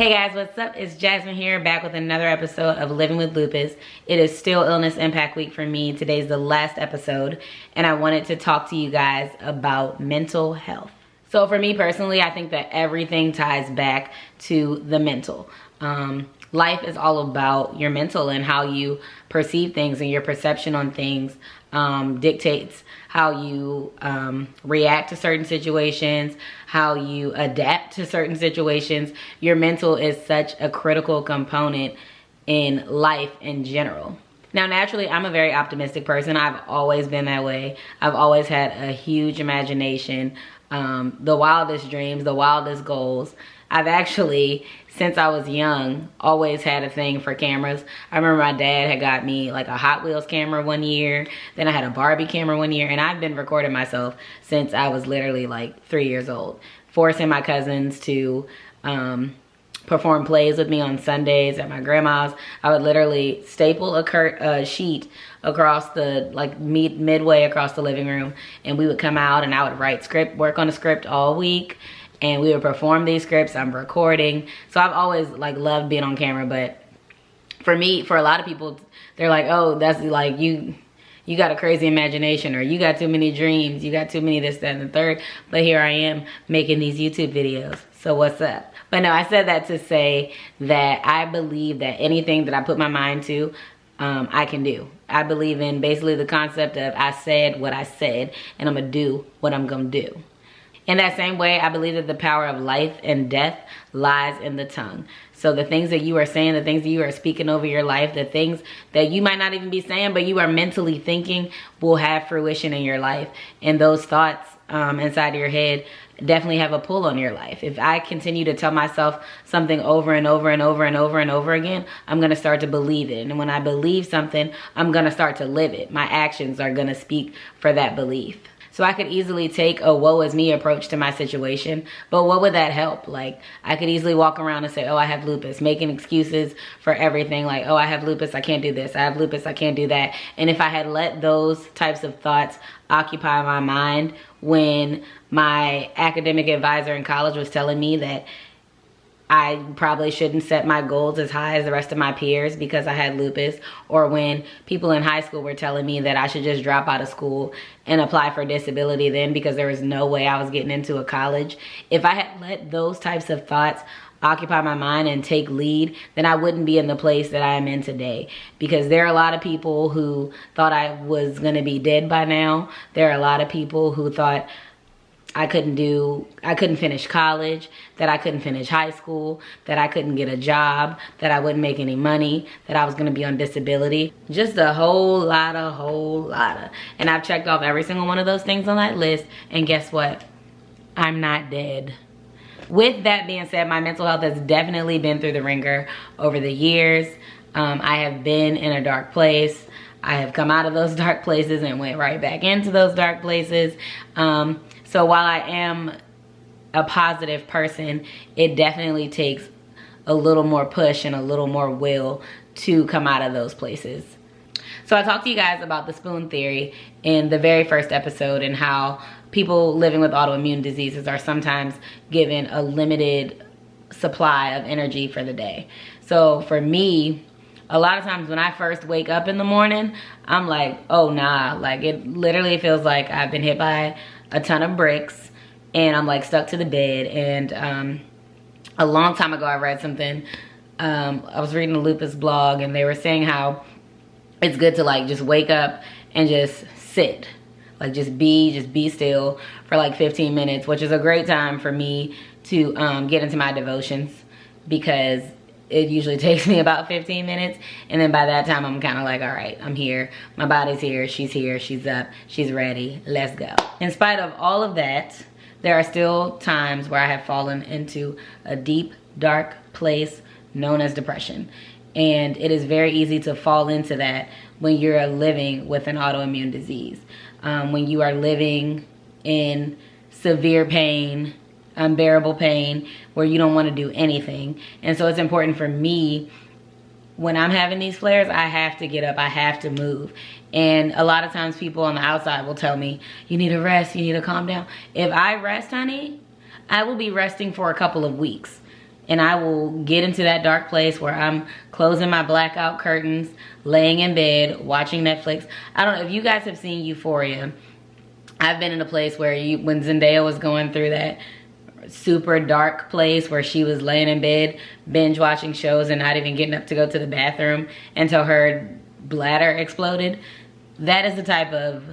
Hey guys, what's up? It's Jasmine here, back with another episode of Living with Lupus. It is still Illness Impact Week for me. Today's the last episode, and I wanted to talk to you guys about mental health. So for me personally, I think that everything ties back to the mental. Life is all about your mental and how you perceive things, and your perception on things dictates how you react to certain situations, how you adapt to certain situations. Your mental is such a critical component in life in general. Now, naturally, I'm a very optimistic person. I've always been that way. I've always had a huge imagination, the wildest dreams, the wildest goals. I've actually, since I was young, always had a thing for cameras. I remember my dad had got me like a Hot Wheels camera one year. Then I had a Barbie camera one year. And I've been recording myself since I was literally like 3 years old. Forcing my cousins to perform plays with me on Sundays at my grandma's. I would literally staple a sheet across the, like midway across the living room. And we would come out and I would work on a script all week. And we would perform these scripts. I'm recording. So I've always like loved being on camera. But for me, for a lot of people, they're like, oh, that's like you got a crazy imagination, or you got too many dreams. You got too many this, that, and the third. But here I am making these YouTube videos. So what's up? But no, I said that to say that I believe that anything that I put my mind to, I can do. I believe in basically the concept of I said what I said, and I'm going to do what I'm going to do. In that same way, I believe that the power of life and death lies in the tongue. So the things that you are saying, the things that you are speaking over your life, the things that you might not even be saying, but you are mentally thinking will have fruition in your life. And those thoughts inside of your head definitely have a pull on your life. If I continue to tell myself something over and over and over and over and over again, I'm going to start to believe it. And when I believe something, I'm going to start to live it. My actions are going to speak for that belief. So I could easily take a woe is me approach to my situation, but what would that help? Like, I could easily walk around and say, oh, I have lupus, making excuses for everything. Like, oh, I have lupus, I can't do this. I have lupus, I can't do that. And if I had let those types of thoughts occupy my mind when my academic advisor in college was telling me that I probably shouldn't set my goals as high as the rest of my peers because I had lupus, or when people in high school were telling me that I should just drop out of school and apply for disability then because there was no way I was getting into a college. If I had let those types of thoughts occupy my mind and take lead, then I wouldn't be in the place that I am in today. Because there are a lot of people who thought I was going to be dead by now. There are a lot of people who thought I couldn't finish college, that I couldn't finish high school, that I couldn't get a job, that I wouldn't make any money, that I was gonna be on disability. Just a whole lot of. And I've checked off every single one of those things on that list, and guess what? I'm not dead. With that being said, my mental health has definitely been through the ringer over the years. I have been in a dark place. I have come out of those dark places and went right back into those dark places. So while I am a positive person, it definitely takes a little more push and a little more will to come out of those places. So I talked to you guys about the spoon theory in the very first episode, and how people living with autoimmune diseases are sometimes given a limited supply of energy for the day. So for me, a lot of times when I first wake up in the morning, I'm like, oh nah, like it literally feels like I've been hit by a ton of bricks and I'm like stuck to the bed. And a long time ago I read something, I was reading a Lupus blog, and they were saying how it's good to like just wake up and just sit, like just be still for like 15 minutes, which is a great time for me to get into my devotions, because it usually takes me about 15 minutes. And then by that time, I'm kind of like, all right, I'm here. My body's here, she's up, she's ready, let's go. In spite of all of that, there are still times where I have fallen into a deep, dark place known as depression. And it is very easy to fall into that when you're living with an autoimmune disease. When you are living in severe pain, unbearable pain, where you don't want to do anything. And so it's important for me, when I'm having these flares, I have to get up, I have to move. And a lot of times people on the outside will tell me, you need to rest, you need to calm down. If I rest, honey, I will be resting for a couple of weeks. and I will get into that dark place where I'm closing my blackout curtains, laying in bed, watching Netflix. I don't know if you guys have seen Euphoria. I've been in a place where when Zendaya was going through that super dark place where she was laying in bed, binge watching shows and not even getting up to go to the bathroom until her bladder exploded. That is the type of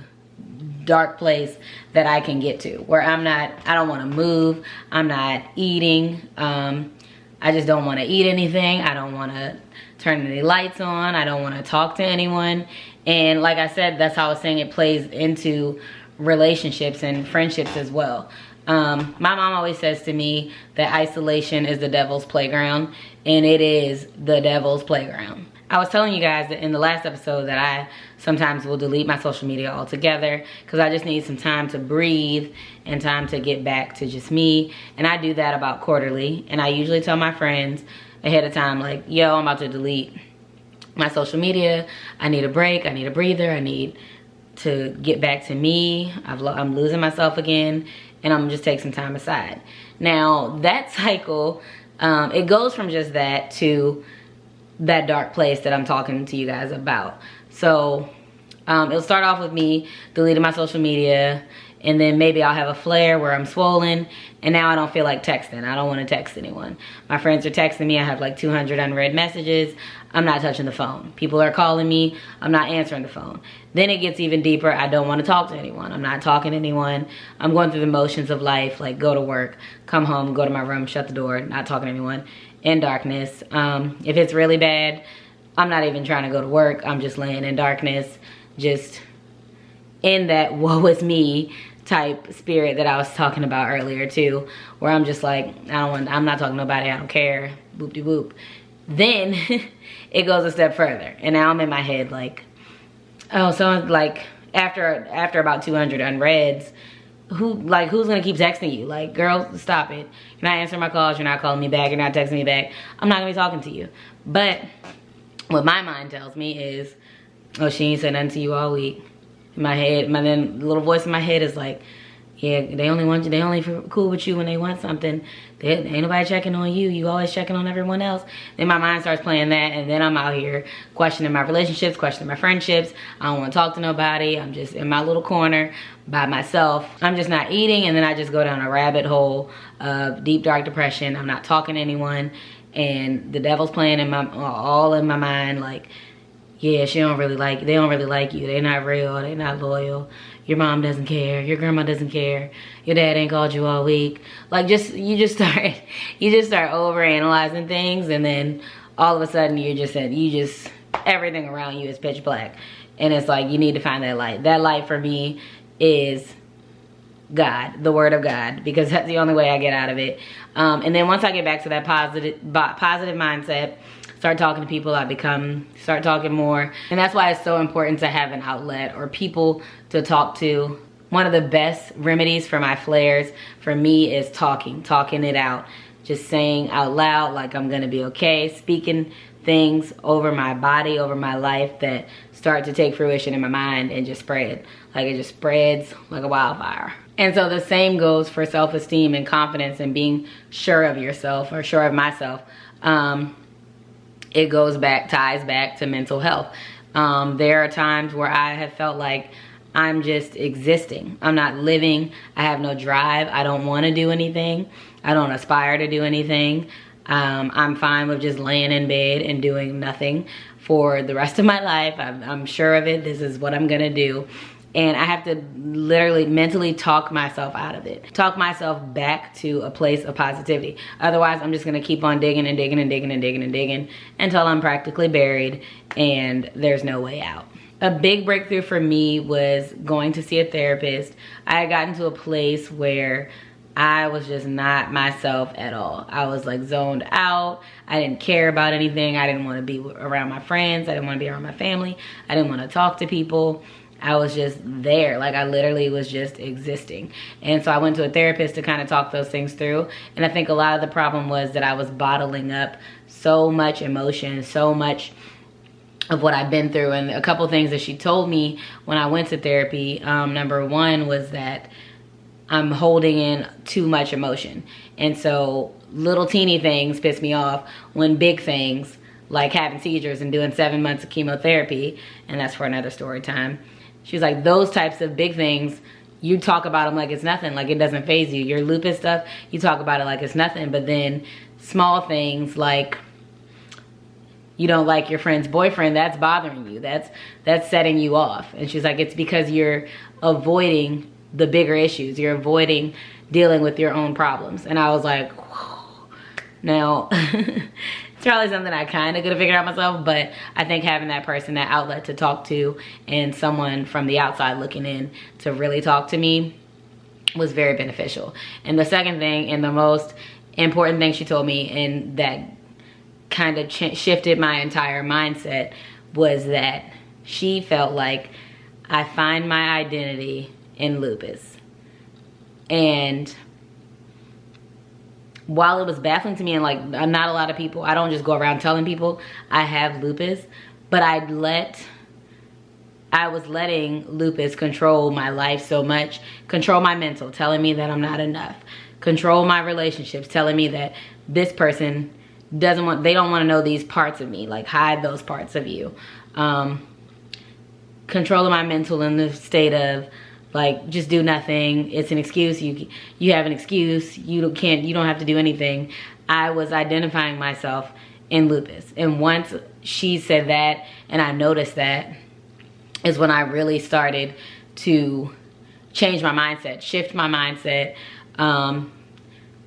dark place that I can get to, where I don't want to move, I'm not eating, I just don't want to eat anything, I don't want to turn any lights on, I don't want to talk to anyone. And like I said, that's how I was saying it plays into relationships and friendships as well. My mom always says to me that isolation is the devil's playground, and it is the devil's playground. I was telling you guys that in the last episode that I sometimes will delete my social media altogether because I just need some time to breathe and time to get back to just me. And I do that about quarterly, and I usually tell my friends ahead of time, like, yo, I'm about to delete my social media. I need a break, I need a breather, I need to get back to me. I'm losing myself again, and I'm gonna just take some time aside. Now that cycle, it goes from just that to that dark place that I'm talking to you guys about. So it'll start off with me deleting my social media, and then maybe I'll have a flare where I'm swollen, and now I don't feel like texting. I don't want to text anyone. My friends are texting me. I have like 200 unread messages. I'm not touching the phone. People are calling me. I'm not answering the phone. Then it gets even deeper. I don't want to talk to anyone. I'm not talking to anyone. I'm going through the motions of life, like go to work, come home, go to my room, shut the door, not talking to anyone, in darkness. If it's really bad, I'm not even trying to go to work. I'm just laying in darkness, just in that woe is me type spirit that I was talking about earlier too, where I'm just like, I'm not talking to nobody, I don't care, boop de boop. Then it goes a step further, and now I'm in my head like, oh, so like after about 200 unreads, who's gonna keep texting you? Like, girl, stop it. You're not answering my calls, you're not calling me back, you're not texting me back. I'm not gonna be talking to you. But what my mind tells me is, oh, she ain't said nothing to you all week. In my head, the little voice in my head is like, yeah, they only cool with you when they want something. Ain't nobody checking on you. You always checking on everyone else. Then my mind starts playing that, and then I'm out here questioning my relationships, questioning my friendships. I don't want to talk to nobody. I'm just in my little corner by myself. I'm just not eating, and then I just go down a rabbit hole of deep, dark depression. I'm not talking to anyone, and the devil's playing all in my mind, like, yeah, they don't really like you. They're not real, they're not loyal. Your mom doesn't care, your grandma doesn't care, your dad ain't called you all week. Like, you just start over analyzing things, and then all of a sudden everything around you is pitch black. And it's like, you need to find that light. That light for me is God, the word of God, because that's the only way I get out of it. And then once I get back to that positive mindset, start talking to people, start talking more. And that's why it's so important to have an outlet or people to talk to. One of the best remedies for my flares for me is talking it out. Just saying out loud, like, I'm gonna be okay. Speaking things over my body, over my life that start to take fruition in my mind and just spread. Like, it just spreads like a wildfire. And so the same goes for self-esteem and confidence and being sure of yourself, or sure of myself. It ties back to mental health. There are times where I have felt like I'm just existing. I'm not living. I have no drive. I don't want to do anything. I don't aspire to do anything. I'm fine with just laying in bed and doing nothing for the rest of my life. I'm sure of it. This is what I'm gonna do. And I have to literally mentally talk myself out of it. Talk myself back to a place of positivity. Otherwise, I'm just gonna keep on digging and digging and digging and digging and digging until I'm practically buried and there's no way out. A big breakthrough for me was going to see a therapist. I had gotten to a place where I was just not myself at all. I was like zoned out. I didn't care about anything. I didn't want to be around my friends. I didn't want to be around my family. I didn't want to talk to people. I was just there. Like, I literally was just existing. And so I went to a therapist to kind of talk those things through. And I think a lot of the problem was that I was bottling up so much emotion, so much of what I've been through. And a couple things that she told me when I went to therapy, number one was that I'm holding in too much emotion. And so little teeny things piss me off when big things, like having seizures and doing 7 months of chemotherapy, and that's for another story time. She's like, those types of big things, you talk about them like it's nothing, like it doesn't faze you. Your lupus stuff, you talk about it like it's nothing, but then small things like you don't like your friend's boyfriend, that's bothering you. That's setting you off. And she's like, it's because you're avoiding the bigger issues. You're avoiding dealing with your own problems. And I was like, whoa. Now, it's probably something I kind of could have figured out myself, but I think having that person, that outlet to talk to, and someone from the outside looking in to really talk to me was very beneficial. And the second thing, and the most important thing she told me, and that kind of shifted my entire mindset, was that she felt like I find my identity in lupus. And while it was baffling to me, and like not a lot of people, I don't just go around telling people I have lupus, but I was letting lupus control my life so much, control my mental, telling me that I'm not enough, control my relationships, telling me that this person they don't want to know these parts of me, like hide those parts of you. Controlling my mental in the state of like, just do nothing, it's an excuse, you have an excuse, you don't have to do anything. I was identifying myself in lupus. And once she said that, and I noticed that, is when I really started to change my mindset, shift my mindset,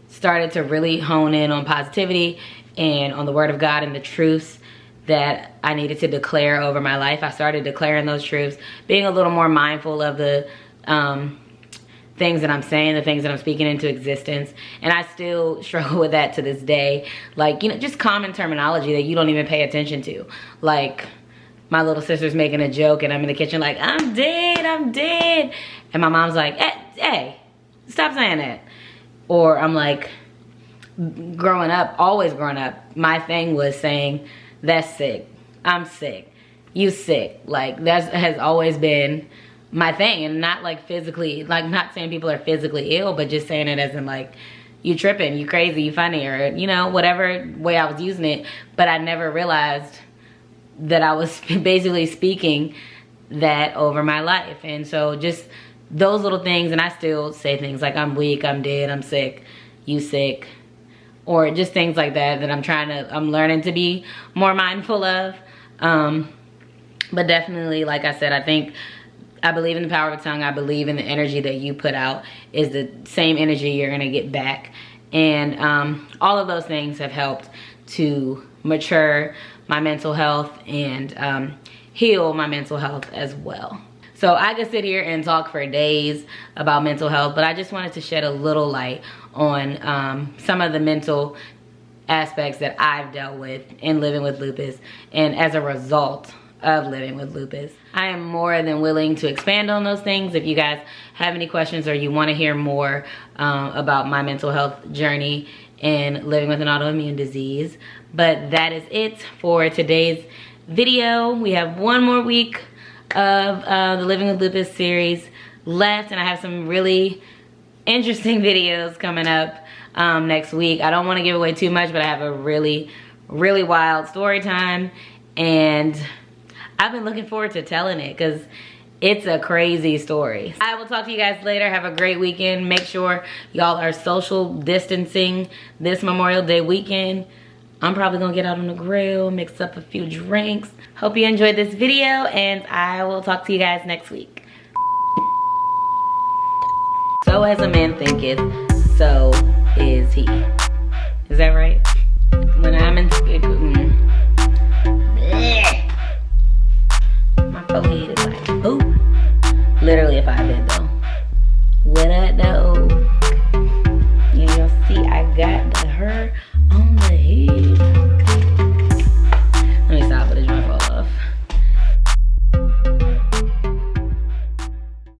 started to really hone in on positivity and on the word of God and the truths that I needed to declare over my life. I started declaring those truths, being a little more mindful of the things that I'm saying, the things that I'm speaking into existence. And I still struggle with that to this day. Like, you know, just common terminology that you don't even pay attention to. Like, my little sister's making a joke and I'm in the kitchen like, I'm dead, I'm dead. And my mom's like, hey, stop saying that. Or I'm like, always growing up, my thing was saying, that's sick, I'm sick, you sick. Like, that has always been my thing. And not like physically, like not saying people are physically ill, but just saying it as in like, you tripping, you crazy, you funny, or, you know, whatever way I was using it. But I never realized that I was basically speaking that over my life. And so just those little things, and I still say things like, I'm weak, I'm dead, I'm sick, you sick, or just things like that I'm learning to be more mindful of. But definitely, like I said, I believe in the power of the tongue. I believe in the energy that you put out is the same energy you're gonna get back. And all of those things have helped to mature my mental health and heal my mental health as well. So I could sit here and talk for days about mental health, but I just wanted to shed a little light on some of the mental aspects that I've dealt with in living with lupus, and as a result of living with lupus. I am more than willing to expand on those things if you guys have any questions or you want to hear more about my mental health journey and living with an autoimmune disease. But that is it for today's video. We have one more week of the Living with Lupus series left, and I have some really interesting videos coming up next week. I don't want to give away too much, but I have a really wild story time, and I've been looking forward to telling it because it's a crazy story. I will talk to you guys later. Have a great weekend. Make sure y'all are social distancing this Memorial Day weekend. I'm probably gonna get out on the grill, mix up a few drinks. Hope you enjoyed this video, and I will talk to you guys next week. So as a man thinketh, so is he. Is that right?